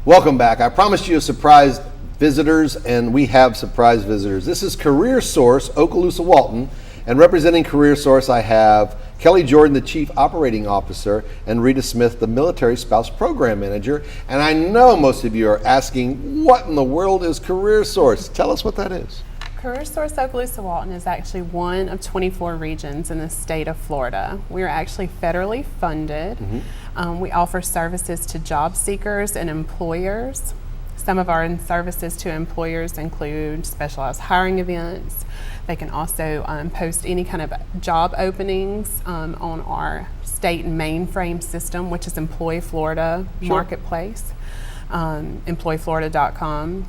Welcome back. I promised you a surprise visitors, and we have surprise visitors. This is CareerSource Okaloosa Walton, and representing CareerSource I have Kelly Jordan, the Chief Operating Officer, and Rita Smith, the Military Spouse Program Manager. And I know most of you are asking, what in the world is CareerSource? Tell us what that is. CareerSource Okaloosa Walton is actually one of 24 regions in the state of Florida. We are actually federally funded. We offer services to job seekers and employers. Some of our services to employers include specialized hiring events. They can also post any kind of job openings on our state mainframe system, which is Employ Florida Marketplace, employflorida.com.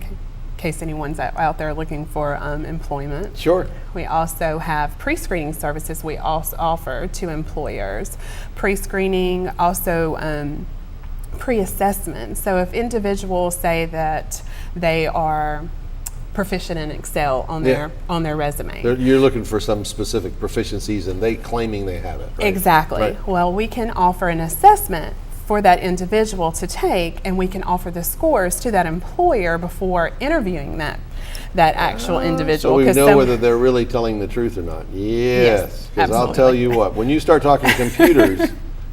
In case anyone's out there looking for employment. Sure. We also have pre-screening services we also offer to employers. Pre-screening, also pre-assessment. So if individuals say that they are proficient in Excel on their resume. You're looking for some specific proficiencies and they claiming they have it, right? Exactly. Right. Well, we can offer an assessment for that individual to take, and we can offer the scores to that employer before interviewing that actual individual. So we know whether they're really telling the truth or not. Yes, because I'll tell you what, when you start talking computers,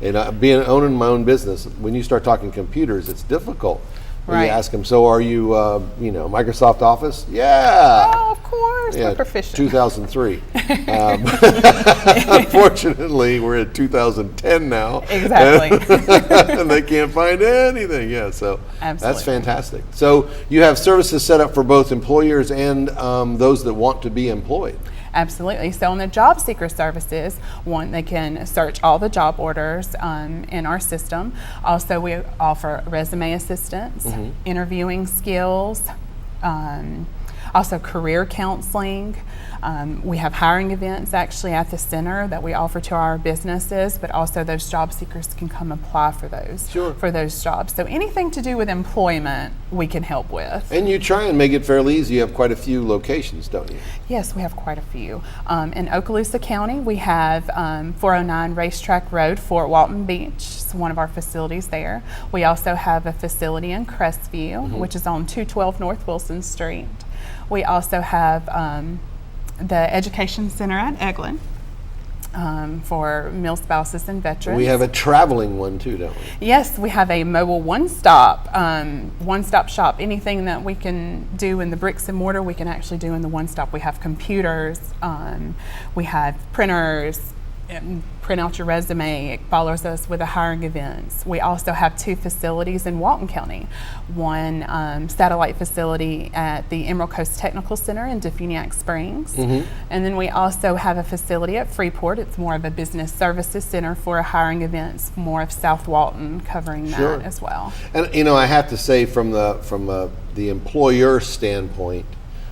and owning my own business, when you start talking computers, it's difficult. Right. You ask them, so are you, Microsoft Office? Yeah. Oh, of course, we're proficient. 2003. Unfortunately, we're at 2010 now. Exactly. And they can't find anything. Yeah, so Absolutely. That's fantastic. So you have services set up for both employers and those that want to be employed. Absolutely. So on the job seeker services, one, they can search all the job orders in our system. Also, we offer resume assistance, interviewing skills, also career counseling. We have hiring events actually at the center that we offer to our businesses, but also those job seekers can come apply for those for those jobs. So anything to do with employment, we can help with. And you try and make it fairly easy. You have quite a few locations, don't you? Yes, we have quite a few. In Okaloosa County, we have 409 Racetrack Road, Fort Walton Beach. It's one of our facilities there. We also have a facility in Crestview, which is on 212 North Wilson Street. We also have the Education Center at Eglin for meal spouses and veterans. We have a traveling one too, don't we? Yes, we have a mobile one-stop shop. Anything that we can do in the bricks and mortar, we can actually do in the one-stop. We have computers, we have printers, print out your resume. It follows us with the hiring events. We also have two facilities in Walton County. One satellite facility at the Emerald Coast Technical Center in Defuniak Springs. And then we also have a facility at Freeport. It's more of a business services center for hiring events, more of South Walton covering that as well. And I have to say from the employer standpoint,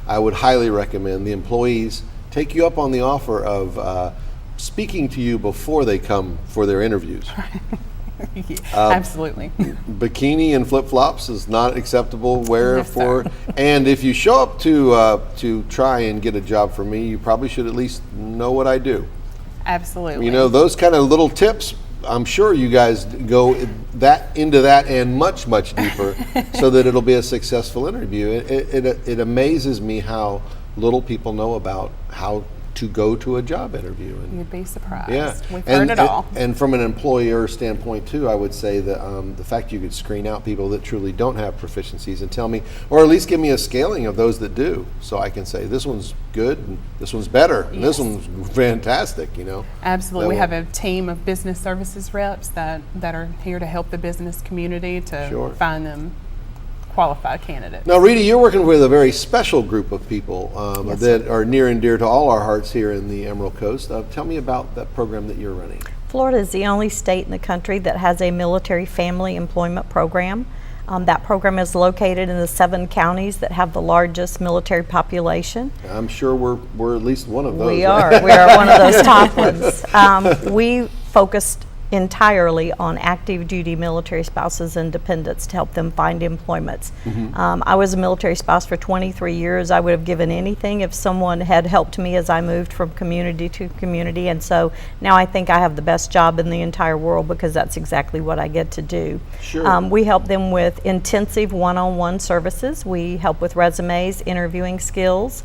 I would highly recommend the employees take you up on the offer of speaking to you before they come for their interviews. Absolutely. Bikini and flip-flops is not acceptable wear for, and if you show up to try and get a job from me, you probably should at least know what I do. Absolutely. Those kind of little tips, I'm sure you guys go into that and much, much deeper so that it'll be a successful interview. It amazes me how little people know about how to go to a job interview. You'd be surprised. Yeah. We've heard it all. And from an employer standpoint too, I would say that the fact you could screen out people that truly don't have proficiencies and tell me, or at least give me a scaling of those that do, so I can say this one's good and this one's better and this one's fantastic, Absolutely. We have a team of business services reps that are here to help the business community to find them qualified candidates. Now, Rita, you're working with a very special group of people that are near and dear to all our hearts here in the Emerald Coast. Tell me about that program that you're running. Florida is the only state in the country that has a military family employment program. That program is located in the 7 counties that have the largest military population. I'm sure we're at least one of those. We are one of those top ones. We focused entirely on active duty military spouses and dependents to help them find employments. I was a military spouse for 23 years. I would have given anything if someone had helped me as I moved from community to community, and so now I think I have the best job in the entire world because that's exactly what I get to do. Sure. We help them with intensive one-on-one services. We help with resumes, interviewing skills.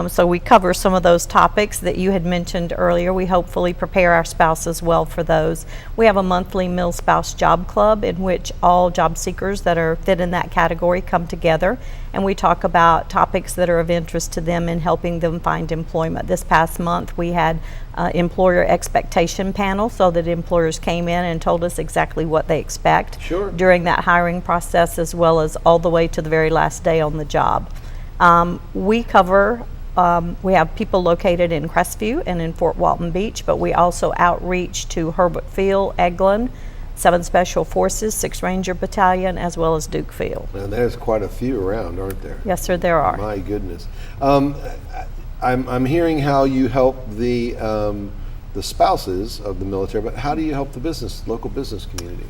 So we cover some of those topics that you had mentioned earlier. We hopefully prepare our spouses well for those. We have a monthly Mill Spouse Job Club in which all job seekers that are fit in that category come together, and we talk about topics that are of interest to them in helping them find employment. This past month we had employer expectation panel, so that employers came in and told us exactly what they expect during that hiring process, as well as all the way to the very last day on the job. We have people located in Crestview and in Fort Walton Beach, but we also outreach to Herbert Field, Eglin, 7 Special Forces, 6 Ranger Battalion, as well as Duke Field. And there's quite a few around, aren't there? Yes, sir, there are. My goodness. I'm hearing how you help the spouses of the military, but how do you help the local business community?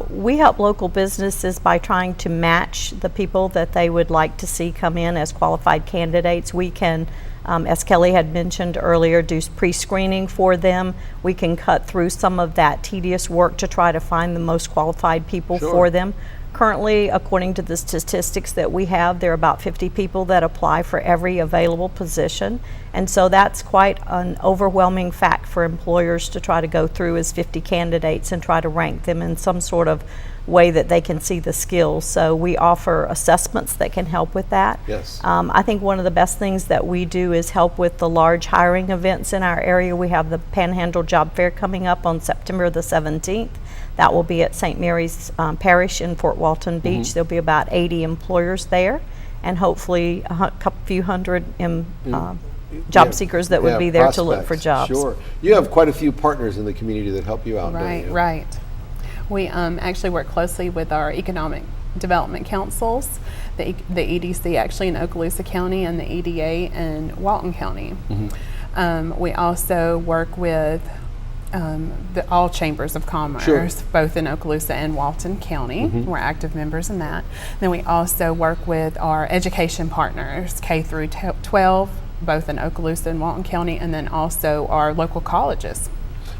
We help local businesses by trying to match the people that they would like to see come in as qualified candidates. We can, as Kelly had mentioned earlier, do pre-screening for them. We can cut through some of that tedious work to try to find the most qualified people for them. Currently, according to the statistics that we have, there are about 50 people that apply for every available position. And so that's quite an overwhelming fact for employers to try to go through as 50 candidates and try to rank them in some sort of way that they can see the skills. So we offer assessments that can help with that. Yes. I think one of the best things that we do is help with the large hiring events in our area. We have the Panhandle Job Fair coming up on September the 17th. That will be at St. Mary's Parish in Fort Walton Beach. There'll be about 80 employers there, and hopefully a few hundred job seekers that would be there to look for jobs. Sure. You have quite a few partners in the community that help you out, Right, don't you? right. We actually work closely with our economic development councils, the EDC actually in Okaloosa County and the EDA in Walton County. We also work with all chambers of commerce, both in Okaloosa and Walton County. We're active members in that. Then we also work with our education partners, K through 12, both in Okaloosa and Walton County, and then also our local colleges.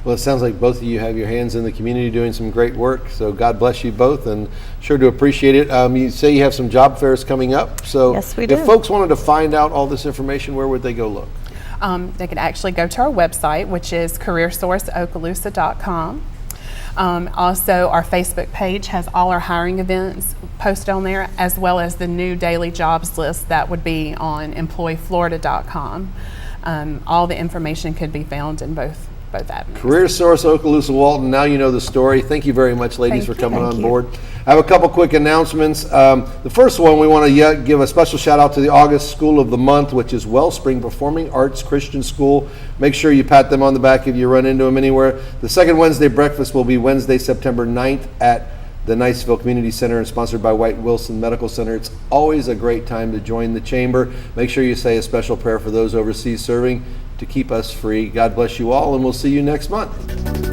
Well, it sounds like both of you have your hands in the community doing some great work, so God bless you both, and sure to appreciate it. You say you have some job fairs coming up, so yes, we do. If folks wanted to find out all this information, where would they go look? They could actually go to our website, which is CareerSourceOkaloosa.com. Also, our Facebook page has all our hiring events posted on there, as well as the new daily jobs list that would be on EmployFlorida.com. All the information could be found in both avenues. CareerSource Okaloosa Walton, now you know the story. Thank you very much, ladies, for coming on board. I have a couple quick announcements. The first one, we want to give a special shout out to the August School of the Month, which is Wellspring Performing Arts Christian School. Make sure you pat them on the back if you run into them anywhere. The second Wednesday breakfast will be Wednesday, September 9th at the Niceville Community Center, and sponsored by White Wilson Medical Center. It's always a great time to join the chamber. Make sure you say a special prayer for those overseas serving to keep us free. God bless you all, and we'll see you next month.